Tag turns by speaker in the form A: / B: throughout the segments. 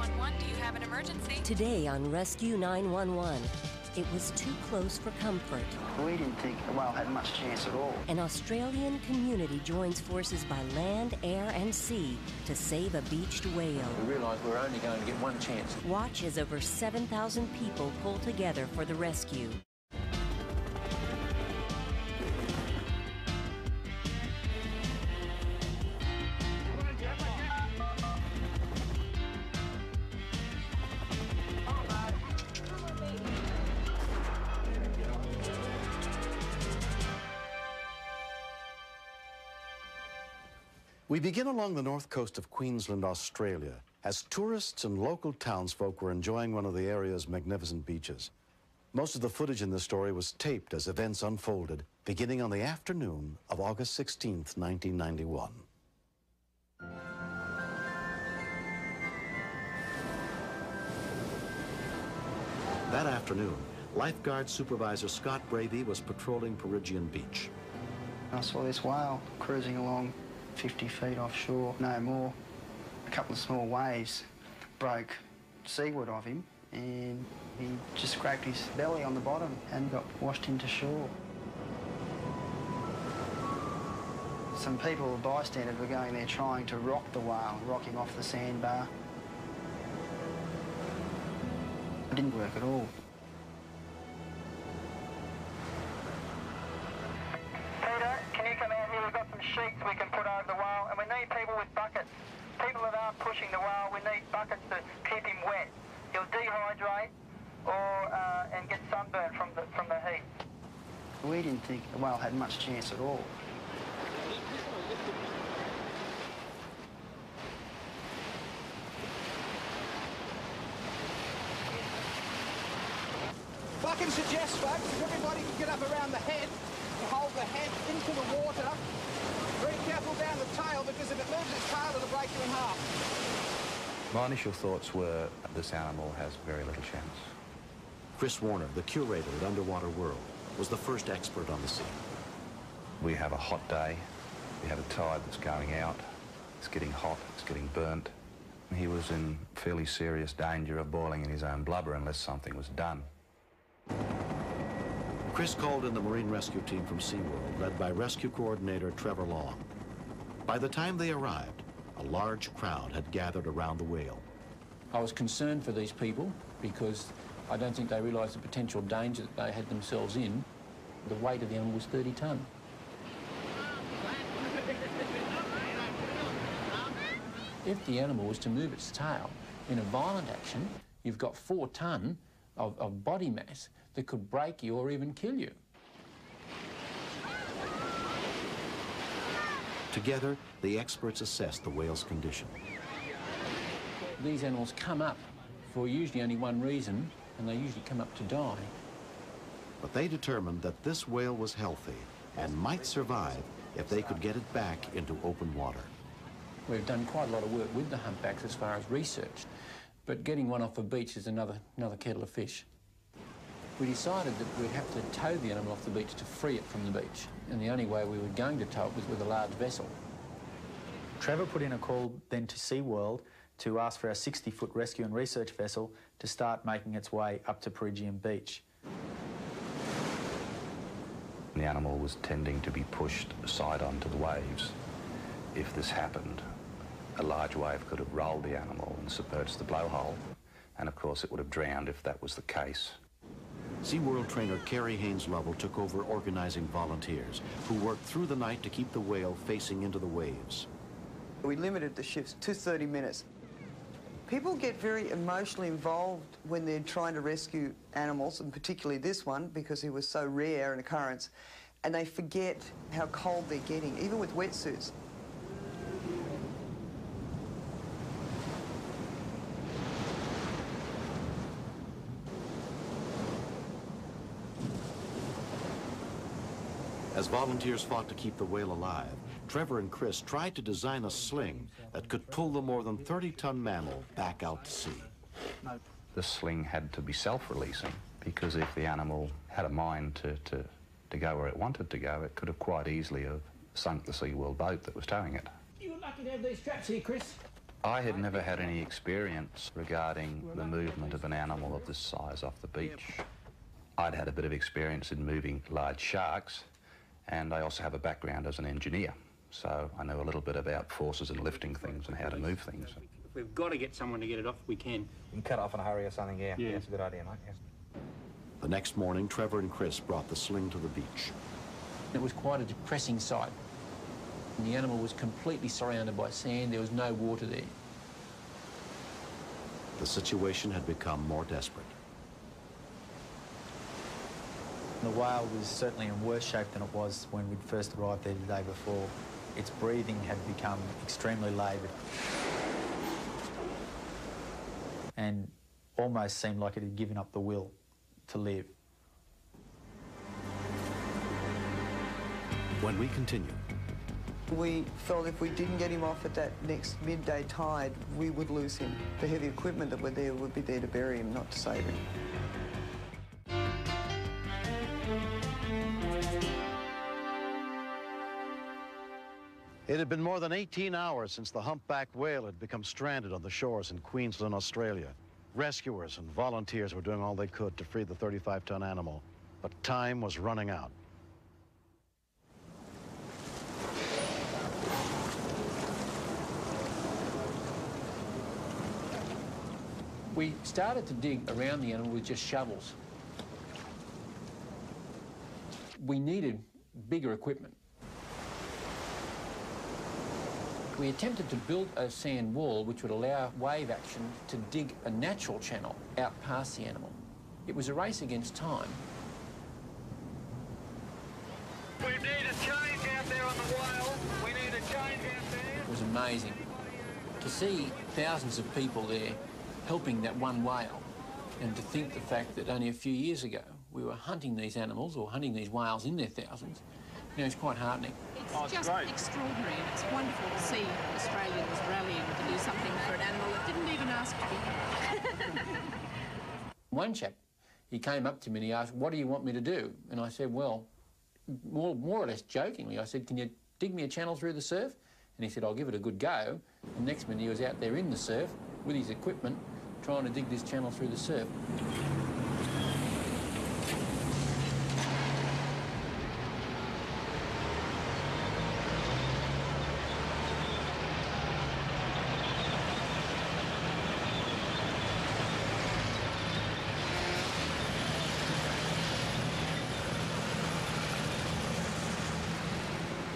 A: 911, do you have an emergency?
B: Today on Rescue 911, it was too close for comfort.
C: We didn't think the whale had much chance at all.
B: An Australian community joins forces by land, air and sea to save a beached whale.
D: We realised we were only going to get one chance.
B: Watch as over 7,000 people pull together for the rescue.
E: We begin along the north coast of Queensland, Australia, as tourists and local townsfolk were enjoying one of the area's magnificent beaches. Most of the footage in this story was taped as events unfolded, beginning on the afternoon of August 16th, 1991. That afternoon, lifeguard supervisor Scott Bravey was patrolling Peregian Beach.
C: I saw this whale cruising along 50 feet offshore, no more. A couple of small waves broke seaward of him and he just cracked his belly on the bottom and got washed into shore. Some people, bystanders, were going there trying to rock the whale, rock him off the sandbar. It didn't work at all.
F: Can you come out here? We've got some sheets we can put over the whale, and we need people with buckets. People that aren't pushing the whale, we need buckets to keep him wet. He'll dehydrate and get sunburn from the heat.
C: We didn't think the whale had much chance at all.
G: If I can suggest, folks, if everybody can get up around the head, hold the head into the water. Very careful down the tail, because if it moves its tail, it'll break you in half.
H: My initial thoughts were this animal has very little chance.
E: Chris Warner, the curator at Underwater World, was the first expert on the scene.
H: We have a hot day. We have a tide that's going out. It's getting hot. It's getting burnt. He was in fairly serious danger of boiling in his own blubber unless something was done.
E: Chris called in the Marine Rescue Team from SeaWorld, led by Rescue Coordinator Trevor Long. By the time they arrived, a large crowd had gathered around the whale.
D: I was concerned for these people because I don't think they realised the potential danger that they had themselves in. The weight of the animal was 30 tonne. If the animal was to move its tail in a violent action, you've got 4 tonne of body mass that could break you or even kill you.
E: Together, the experts assessed the whale's condition.
D: These animals come up for usually only one reason, and they usually come up to die.
E: But they determined that this whale was healthy and might survive if they could get it back into open water.
D: We've done quite a lot of work with the humpbacks as far as research, but getting one off the beach is another kettle of fish. We decided that we'd have to tow the animal off the beach to free it from the beach, and the only way we were going to tow it was with a large vessel.
I: Trevor put in a call then to SeaWorld to ask for our 60-foot rescue and research vessel to start making its way up to Peregian Beach.
H: The animal was tending to be pushed side on to the waves. If this happened, a large wave could have rolled the animal and submerged the blowhole, and of course it would have drowned if that was the case.
E: SeaWorld trainer Kerry Haynes-Lovell took over organizing volunteers who worked through the night to keep the whale facing into the waves.
J: We limited the shifts to 30 minutes. People get very emotionally involved when they're trying to rescue animals, and particularly this one, because it was so rare an occurrence, and they forget how cold they're getting, even with wetsuits.
E: As volunteers fought to keep the whale alive, Trevor and Chris tried to design a sling that could pull the more than 30-ton mammal back out to sea.
H: The sling had to be self-releasing, because if the animal had a mind to go where it wanted to go, it could have quite easily have sunk the SeaWorld boat that was towing it.
G: You were lucky to have these straps here, Chris.
H: I had never had any experience regarding the movement of an animal of this size off the beach. I'd had a bit of experience in moving large sharks, and I also have a background as an engineer, so I know a little bit about forces and lifting things and how to move things.
D: If we've got to get someone to get it off, we can.
A: You can cut it off in a hurry or something, yeah. Yeah, it's a good idea, mate, yes.
E: The next morning, Trevor and Chris brought the sling to the beach.
D: It was quite a depressing sight. And the animal was completely surrounded by sand. There was no water there.
E: The situation had become more desperate.
I: The whale was certainly in worse shape than it was when we'd first arrived there the day before. Its breathing had become extremely laboured and almost seemed like it had given up the will to live.
E: When we continue,
J: We felt if we didn't get him off at that next midday tide, we would lose him. The heavy equipment that were there would be there to bury him, not to save him.
E: it had been more than 18 hours since the humpback whale had become stranded on the shores in Queensland, Australia. Rescuers and volunteers were doing all they could to free the 35-ton animal, but time was running out.
D: We started to dig around the animal with just shovels. We needed bigger equipment. We attempted to build a sand wall which would allow wave action to dig a natural channel out past the animal. It was a race against time.
F: We need a change out there on the whale. We need a change out there.
D: It was amazing to see thousands of people there helping that one whale, and to think the fact that only a few years ago we were hunting these animals, or hunting these whales in their thousands, you know, it's quite heartening.
K: It's just extraordinary, and it's wonderful to see Australians rallying to do something for an animal that didn't even ask to be.
D: One chap, he came up to me and he asked, "What do you want me to do?" And I said, well, more or less jokingly, I said, "Can you dig me a channel through the surf?" And he said, "I'll give it a good go." And next minute he was out there in the surf with his equipment, trying to dig this channel through the surf.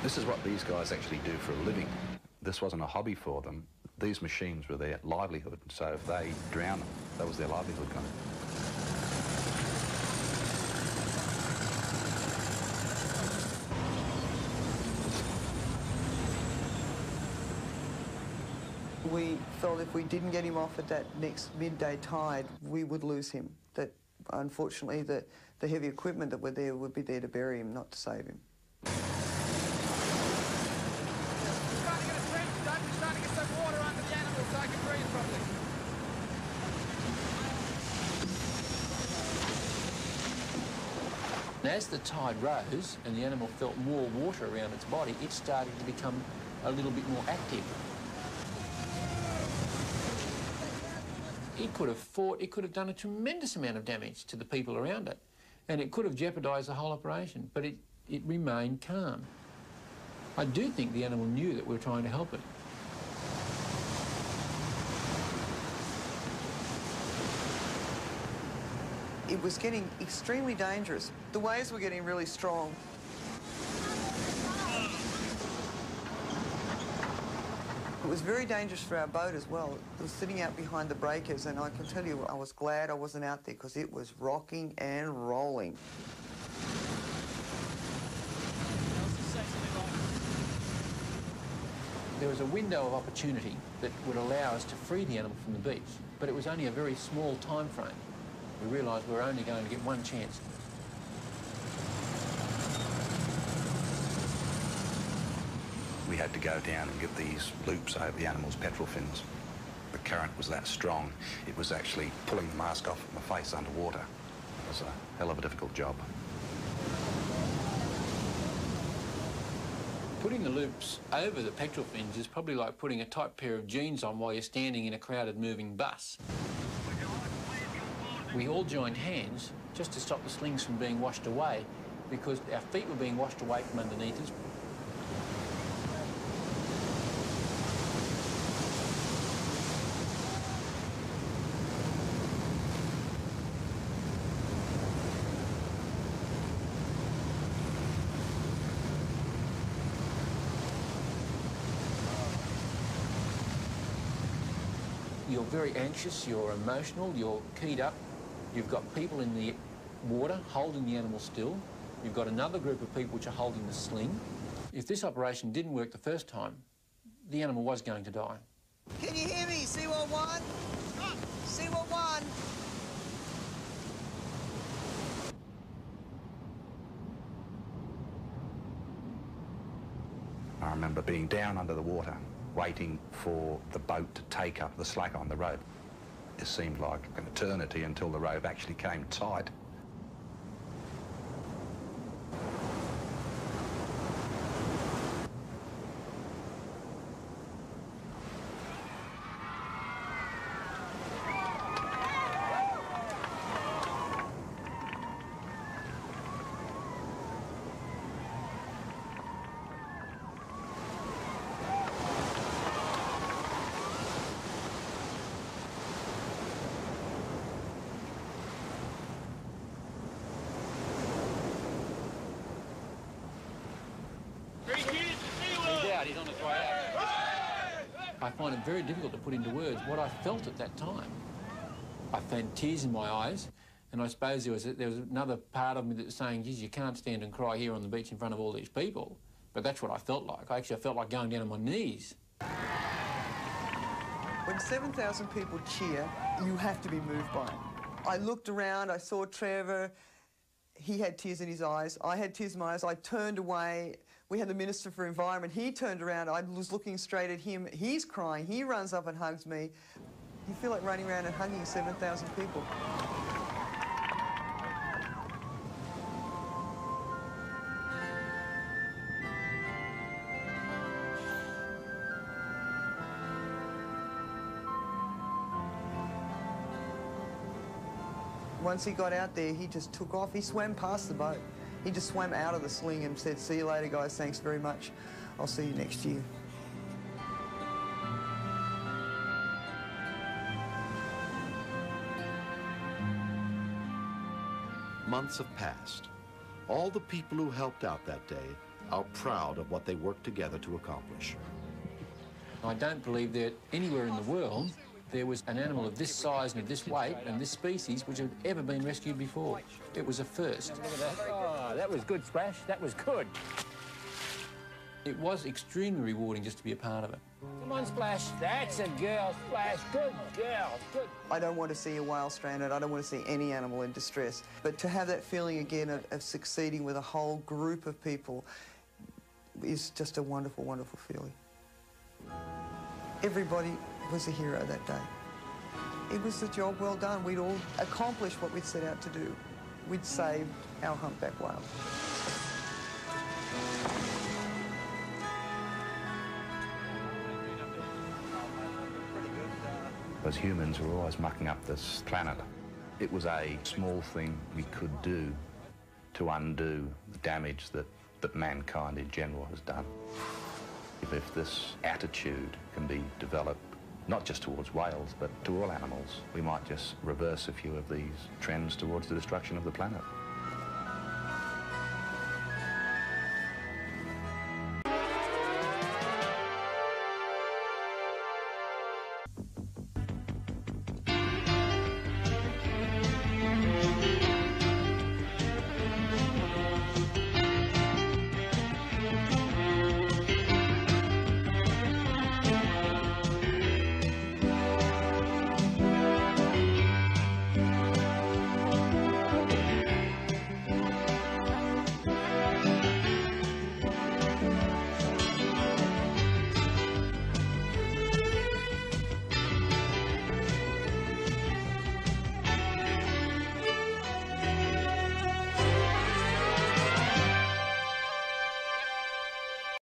H: This is what these guys actually do for a living. This wasn't a hobby for them. These machines were their livelihood, so if they drown them, that was their livelihood kind of.
J: We felt if we didn't get him off at that next midday tide, we would lose him. That, unfortunately, the heavy equipment that were there would be there to bury him, not to save him.
D: And as the tide rose and the animal felt more water around its body, it started to become a little bit more active. It could have fought, it could have done a tremendous amount of damage to the people around it, and it could have jeopardised the whole operation, but it remained calm. I do think the animal knew that we were trying to help it.
J: It was getting extremely dangerous. The waves were getting really strong. It was very dangerous for our boat as well. It was sitting out behind the breakers, and I can tell you I was glad I wasn't out there because it was rocking and rolling.
D: There was a window of opportunity that would allow us to free the animal from the beach, but it was only a very small time frame. We realised we were only going to get one chance.
H: We had to go down and get these loops over the animal's petrol fins. The current was that strong, it was actually pulling the mask off my face underwater. It was a hell of a difficult job.
D: Putting the loops over the pectoral fins is probably like putting a tight pair of jeans on while you're standing in a crowded moving bus. We all joined hands just to stop the slings from being washed away, because our feet were being washed away from underneath us. You're very anxious, you're emotional, you're keyed up. You've got people in the water holding the animal still. You've got another group of people which are holding the sling. If this operation didn't work the first time, the animal was going to die.
J: Can you hear me? Seawall 1? Seawall 1?
H: I remember being down under the water, waiting for the boat to take up the slack on the rope. It seemed like an eternity until the rope actually came tight.
D: I find it very difficult to put into words what I felt at that time. I found tears in my eyes, and I suppose there was another part of me that was saying, geez, you can't stand and cry here on the beach in front of all these people. But that's what I felt like. I felt like going down on my knees.
J: When 7,000 people cheer, you have to be moved by it. I looked around, I saw Trevor. He had tears in his eyes. I had tears in my eyes. I turned away. We had the Minister for Environment. He turned around. I was looking straight at him. He's crying. He runs up and hugs me. You feel like running around and hugging 7,000 people. Once he got out there, he just took off. He swam past the boat. He just swam out of the sling and said, see you later, guys, thanks very much. I'll see you next year.
E: Months have passed. All the people who helped out that day are proud of what they worked together to accomplish.
D: I don't believe that anywhere in the world there was an animal of this size and of this weight and this species which had ever been rescued before. It was a first.
L: Look at that. Oh, that was good, Splash. That was good.
D: It was extremely rewarding just to be a part of it.
L: Come on, Splash. That's a girl, Splash. Good girl. Good.
J: I don't want to see a whale stranded. I don't want to see any animal in distress. But to have that feeling again of succeeding with a whole group of people is just a wonderful, wonderful feeling. Everybody was a hero that day. It was the job well done. We'd all accomplished what we'd set out to do. We'd saved our humpback whale.
H: As humans, we're always mucking up this planet. It was a small thing we could do to undo the damage that mankind in general has done. If this attitude can be developed, not just towards whales, but to all animals, we might just reverse a few of these trends towards the destruction of the planet.